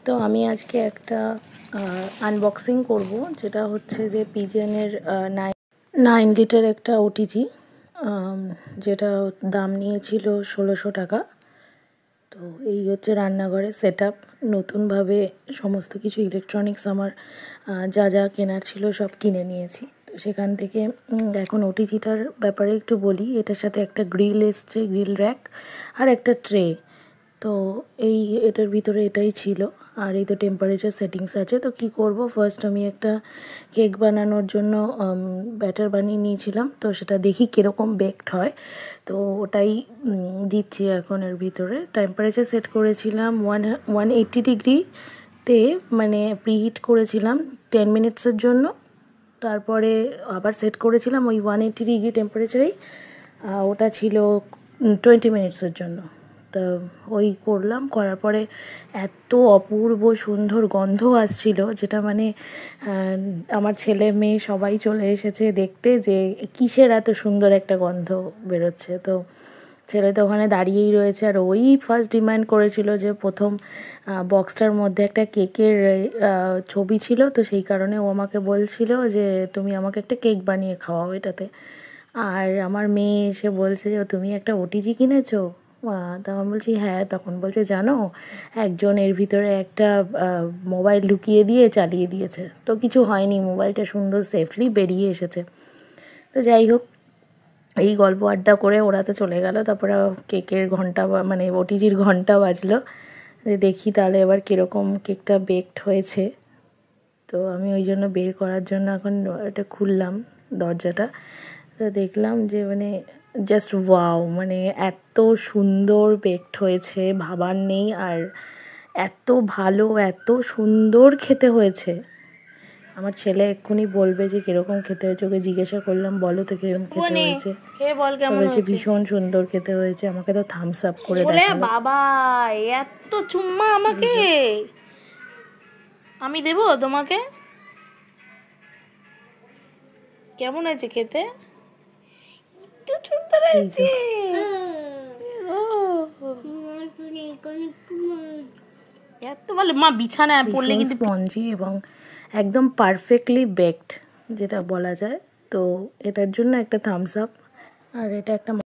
তো আমি আজকে একটা আনবক্সিং করব, যেটা হচ্ছে যে পিজেনের 9 লিটার একটা ওটিজি, যেটা দাম নিয়েছিল 1600 টাকা। তো এই হচ্ছে রান্নাঘরে সেট আপ। নতুনভাবে সমস্ত কিছু ইলেকট্রনিক্স আমার যা যা কেনার ছিল সব কিনে নিয়েছি। তো সেখান থেকে এখন ওটিজিটার ব্যাপারে একটু বলি। এটার সাথে একটা গ্রিল এসছে, গ্রিল র্যাক আর একটা ট্রে। তো এটার ভিতরে এটাই ছিল। আর এই তো টেম্পারেচার সেটিংস আছে। তো কি করব, ফার্স্ট আমি একটা কেক বানানোর জন্য ব্যাটার বানিয়ে নিয়েছিলাম। তো সেটা দেখি কীরকম বেকড হয়। তো ওটাই দিচ্ছি এখন এর ভিতরে। টেম্পারেচার সেট করেছিলাম 180 ডিগ্রিতে, মানে প্রিহিট করেছিলাম 10 মিনিটসের জন্য। তারপরে আবার সেট করেছিলাম ওই 180 ডিগ্রি টেম্পারেচারেই, ওটা ছিল 20 মিনিটসের জন্য। তো ওই করলাম, করার পরে এত অপূর্ব সুন্দর গন্ধ আসছিল, যেটা মানে আমার ছেলে মেয়ে সবাই চলে এসেছে দেখতে যে কিসের এত সুন্দর একটা গন্ধ বেরোচ্ছে। তো ছেলে তো ওখানে দাঁড়িয়েই রয়েছে, আর ওই ফার্স্ট ডিমান্ড করেছিল যে প্রথম বক্সটার মধ্যে একটা কেকের ছবি ছিল। তো সেই কারণে ও আমাকে বলছিল যে তুমি আমাকে একটা কেক বানিয়ে খাওয়াও এটাতে। আর আমার মেয়ে এসে বলছে যে তুমি একটা ওটিজি কিনেছো? তখন বলছি হ্যাঁ। তখন বলছে জানো, একজন এর ভিতরে একটা মোবাইল ঢুকিয়ে দিয়ে চালিয়ে দিয়েছে। তো কিছু হয়নি, মোবাইলটা সুন্দর সেফলি বেরিয়ে এসেছে। তো যাই হোক, এই গল্প আড্ডা করে ওরা তো চলে গেল। তারপরে কেকের ঘন্টা, মানে ওটিজির ঘন্টা বাজলো। দেখি তাহলে এবার কীরকম কেকটা বেকড হয়েছে। তো আমি ওই জন্য বের করার জন্য এখন এটা খুললাম দরজাটা। তো দেখলাম যে মানে জাস্ট ওয়াও, মানে এত সুন্দর বেকড হয়েছে ভাবার নেই। আর এত ভালো, এত সুন্দর খেতে হয়েছে। আমার ছেলে এক্ষুনি বলবে যে কীরকম খেতে হয়েছে। ওকে জিজ্ঞাসা করলাম বলো তো কীরকম খেতে হয়েছে। বলছে ভীষণ সুন্দর খেতে হয়েছে। আমাকে তো থামস আপ করে দেখালো। বাবা এত চুম্মা আমাকে আমি দেবো তোমাকে? কেমন হয়েছে খেতে? এত সুন্দর হয়েছে। এত ভালো। মা বিছানায় পড়লে কিন্তু স্পঞ্জি এবং একদম পারফেক্টলি বেকড, যেটা বলা যায়। তো এটার জন্য একটা থামস আপ। আর এটা একটা